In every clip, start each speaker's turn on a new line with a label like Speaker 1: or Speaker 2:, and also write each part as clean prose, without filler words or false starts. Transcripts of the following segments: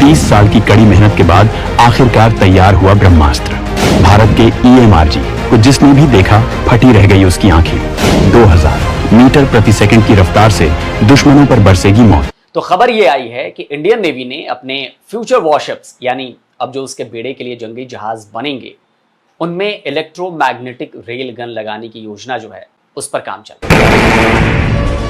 Speaker 1: 30 साल की कड़ी मेहनत के बाद आखिरकार तैयार हुआ ब्रह्मास्त्र। भारत के EMRG को जिसने भी देखा फटी रह गई उसकी आंखें। 2000 मीटर प्रति सेकंड की रफ्तार से दुश्मनों पर बरसेगी मौत।
Speaker 2: तो खबर ये आई है कि इंडियन नेवी ने अपने फ्यूचर वॉरशिप्स यानी अब जो उसके बेड़े के लिए जंगी जहाज बनेंगे उनमें इलेक्ट्रोमैग्नेटिक रेल गन लगाने की योजना जो है उस पर काम चल रहा है।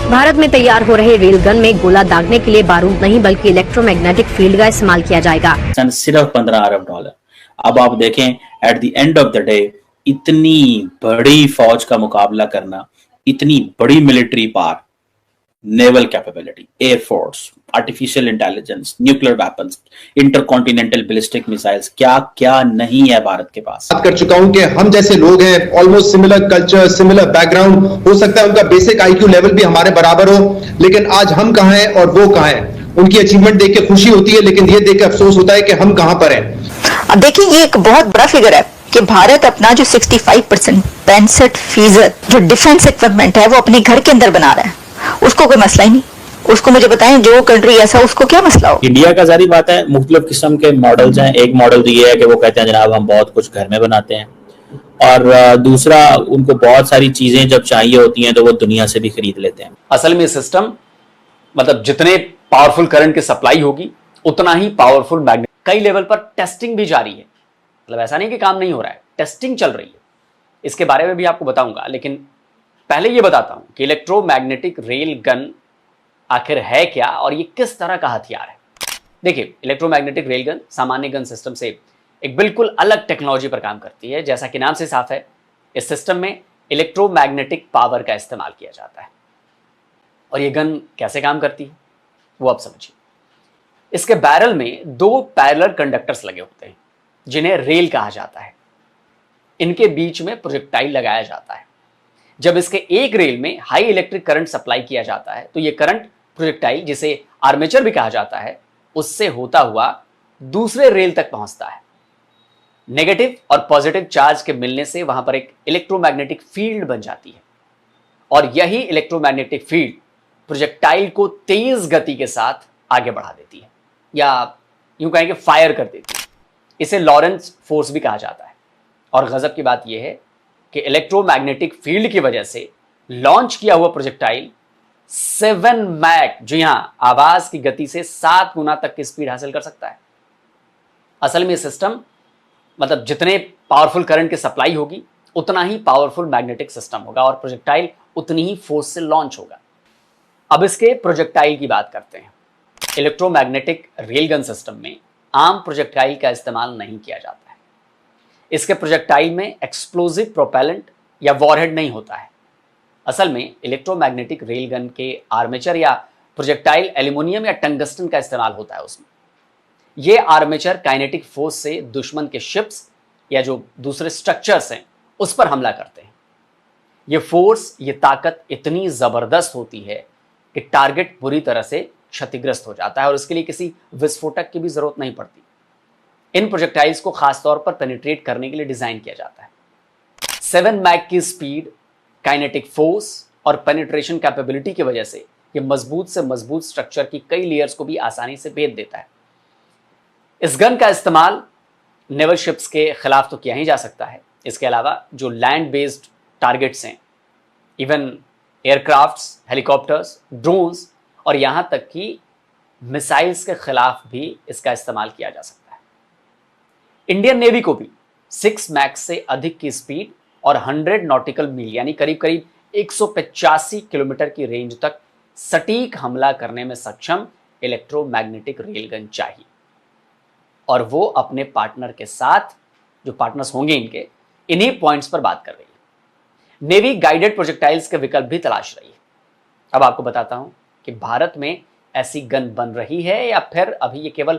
Speaker 3: भारत में तैयार हो रहे रेल गन में गोला दागने के लिए बारूद नहीं बल्कि इलेक्ट्रोमैग्नेटिक फील्ड का इस्तेमाल किया जाएगा।
Speaker 4: सिर्फ 15 अरब डॉलर। अब आप देखें at the end of the day इतनी बड़ी फौज का मुकाबला करना, इतनी बड़ी military power, naval capability, air force, artificial intelligence, nuclear weapons, intercontinental ballistic missiles, क्या क्या नहीं है भारत के पास।
Speaker 5: बात कर चुका हूं कि हम जैसे लोग हैं, almost similar culture, similar background, हो सकता है उनका बेसिक IQ लेवल भी हमारे बराबर हो, लेकिन आज हम कहां हैं और वो कहां हैं। उनकी अचीवमेंट देख के खुशी होती है, लेकिन ये देख के अफसोस होता है कि हम कहां पर हैं।
Speaker 6: अब देखिए ये एक बहुत बड़ा फिगर है कि भारत अपना जो 65% 65% जो डिफेंस इक्विपमेंट है वो अपने घर के अंदर बना रहा है। उसको कोई मसला ही नहीं। उसको मुझे बताएं जो कंट्री ऐसा उसको क्या मसला हो।
Speaker 4: इंडिया का सारी बात है, मुख्तलिफ किस्म के मॉडल्स हैं। एक मॉडल तो ये है कि वो कहते हैं जनाब हम बहुत कुछ घर में बनाते हैं, और दूसरा उनको बहुत सारी चीजें जब चाहिए होती हैं तो वो दुनिया से भी खरीद लेते हैं।
Speaker 2: असल में सिस्टम मतलब जितने पावरफुल करंट की सप्लाई होगी उतना ही पावरफुल मैग्नेट। कई लेवल पर टेस्टिंग भी जारी है, मतलब ऐसा नहीं कि काम नहीं हो रहा है, टेस्टिंग चल रही है। इसके बारे में भी आपको बताऊंगा, लेकिन पहले ये बताता हूं कि इलेक्ट्रोमैग्नेटिक रेल गन आखिर है क्या और ये किस तरह का हथियार है। देखिए, इलेक्ट्रोमैग्नेटिक रेल गन सामान्य गन सिस्टम से एक बिल्कुल अलग टेक्नोलॉजी पर काम करती है। जैसा कि नाम से साफ है, इस सिस्टम में इलेक्ट्रोमैग्नेटिक पावर का इस्तेमाल किया जाता है। और ये गन कैसे काम करती है वो आप समझिए। इसके बैरल में 2 पैरेलल कंडक्टर्स लगे होते हैं जिन्हें रेल कहा जाता है। इनके बीच में प्रोजेक्टाइल लगाया जाता है। जब इसके एक रेल में हाई इलेक्ट्रिक करंट सप्लाई किया जाता है तो ये करंट प्रोजेक्टाइल, जिसे आर्मेचर भी कहा जाता है, उससे होता हुआ दूसरे रेल तक पहुंचता है। नेगेटिव और पॉजिटिव चार्ज के मिलने से वहां पर एक इलेक्ट्रोमैग्नेटिक फील्ड बन जाती है और यही इलेक्ट्रोमैग्नेटिक फील्ड प्रोजेक्टाइल को तेज गति के साथ आगे बढ़ा देती है या यूं कहेंगे फायर कर देती है। इसे लॉरेंस फोर्स भी कहा जाता है। और गजब की बात यह है कि इलेक्ट्रोमैग्नेटिक फील्ड की वजह से लॉन्च किया हुआ प्रोजेक्टाइल 7 मैक, जी हां, आवाज की गति से 7 गुना तक की स्पीड हासिल कर सकता है। असल में सिस्टम मतलब जितने पावरफुल करंट की सप्लाई होगी उतना ही पावरफुल मैग्नेटिक सिस्टम होगा और प्रोजेक्टाइल उतनी ही फोर्स से लॉन्च होगा। अब इसके प्रोजेक्टाइल की बात करते हैं। इलेक्ट्रोमैग्नेटिक रेलगन सिस्टम में आम प्रोजेक्टाइल का इस्तेमाल नहीं किया जाता है। इसके प्रोजेक्टाइल में एक्सप्लोजिव प्रोपेलेंट या वॉरहेड नहीं होता है। असल में इलेक्ट्रोमैग्नेटिक रेलगन के आर्मेचर या प्रोजेक्टाइल एल्यूमिनियम या टंगस्टन का इस्तेमाल होता है। उसमें ये आर्मेचर काइनेटिक फोर्स से दुश्मन के शिप्स या जो दूसरे स्ट्रक्चर्स हैं उस पर हमला करते हैं। ये फोर्स, ये ताकत इतनी जबरदस्त होती है कि टारगेट बुरी तरह से क्षतिग्रस्त हो जाता है और इसके लिए किसी विस्फोटक की भी जरूरत नहीं पड़ती। इन प्रोजेक्टाइल्स को खासतौर पर पेनिट्रेट करने के लिए डिजाइन किया जाता है। 7 मैक की स्पीड, काइनेटिक फोर्स और पेनिट्रेशन कैपेबिलिटी की वजह से ये मजबूत से मजबूत स्ट्रक्चर की कई लेयर्स को भी आसानी से भेद देता है। इस गन का इस्तेमाल नेवल शिप्स के खिलाफ तो किया ही जा सकता है। इसके अलावा जो लैंड बेस्ड टारगेट्स हैं, इवन एयरक्राफ्ट्स, हेलीकॉप्टर्स, ड्रोन्स और यहां तक कि मिसाइल्स के खिलाफ भी इसका इस्तेमाल किया जा सकता है। इंडियन नेवी को भी 6 मैक से अधिक की स्पीड और 100 नॉटिकल मील यानी करीब करीब 185 किलोमीटर की रेंज तक सटीक हमला करने में सक्षम इलेक्ट्रोमैग्नेटिक रेलगन चाहिए और वो अपने पार्टनर के साथ, जो पार्टनर्स होंगे इनके, इन्हीं पॉइंट्स पर बात कर रही है। नेवी गाइडेड प्रोजेक्टाइल्स के विकल्प भी तलाश रही है। अब आपको बताता हूं कि भारत में ऐसी गन बन रही है या फिर अभी ये केवल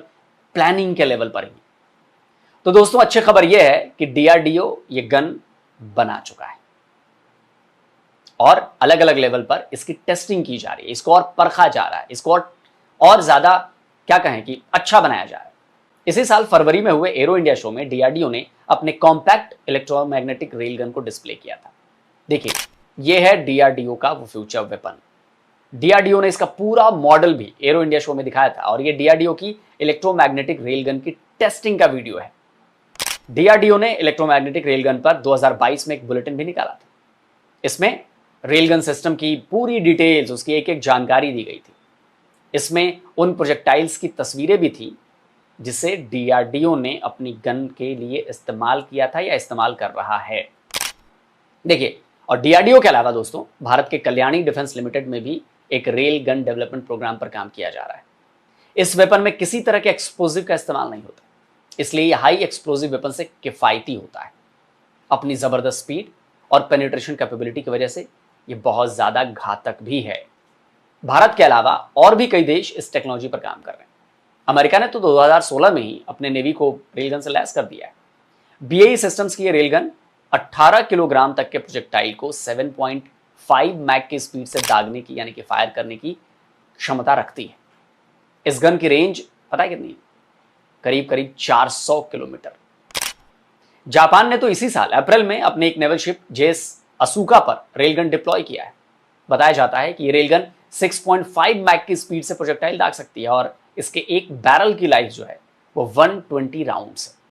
Speaker 2: प्लानिंग के लेवल पर ही। तो दोस्तों, अच्छी खबर यह है कि DRDO ये गन बना चुका है और अलग अलग लेवल पर इसकी टेस्टिंग की जा रही है। इसको और परखा जा रहा है, इसको और ज्यादा क्या कहें कि अच्छा बनाया जा रहा है। इसी साल फरवरी में हुए एरो इंडिया शो में DRDO ने अपने कॉम्पैक्ट इलेक्ट्रोमैग्नेटिक रेलगन को डिस्प्ले किया था। देखिए, यह है DRDO का वो फ्यूचर वेपन डीआरडीओ ने इसका पूरा मॉडल भी एरो इंडिया शो में दिखाया था और ये डीआरडीओ की इलेक्ट्रोमैग्नेटिक रेलगन की टेस्टिंग का वीडियो है। डीआरडीओ ने इलेक्ट्रोमैग्नेटिक रेलगन पर 2022 में एक बुलेटिन भी निकाला था। इसमें रेलगन सिस्टम की पूरी डिटेल्स, उसकी एक एक जानकारी दी गई थी। इसमें उन प्रोजेक्टाइल्स की तस्वीरें भी थी जिसे डीआरडीओ ने अपनी गन के लिए इस्तेमाल किया था या इस्तेमाल कर रहा है। देखिए, और डीआरडीओ के अलावा दोस्तों भारत के कल्याणी डिफेंस लिमिटेड में भी एक रेल गन डेवलपमेंट प्रोग्राम पर काम किया जा रहा है। इस वेपन में किसी तरह के एक्सप्लोजिव का इस्तेमाल नहीं होता, इसलिए यह हाई एक्सप्लोजिव वेपन से किफायती होता है। अपनी जबरदस्त स्पीड और पेनिट्रेशन कैपेबिलिटी की वजह से यह बहुत ज्यादा घातक भी है। भारत के अलावा और भी कई देश इस टेक्नोलॉजी पर काम कर रहे हैं। अमेरिका ने तो 2016 में ही अपने नेवी को रेलगन से लैस कर दिया है। बीएई सिस्टम्स की यह रेलगन 18 किलोग्राम तक के प्रोजेक्टाइल को 7.5 मैक की स्पीड से दागने की यानी कि फायर करने की क्षमता रखती है। इस गन की रेंज पता है कितनी? करीब करीब 400 किलोमीटर। जापान ने तो इसी साल अप्रैल में अपने एक नेवल शिप जेस असुका पर रेलगन डिप्लॉय किया है। बताया जाता है कि यह रेलगन 6.5 मैक की स्पीड से प्रोजेक्टाइल दाग सकती है और इसके एक बैरल की लाइफ जो है वो 120 राउंड्स है।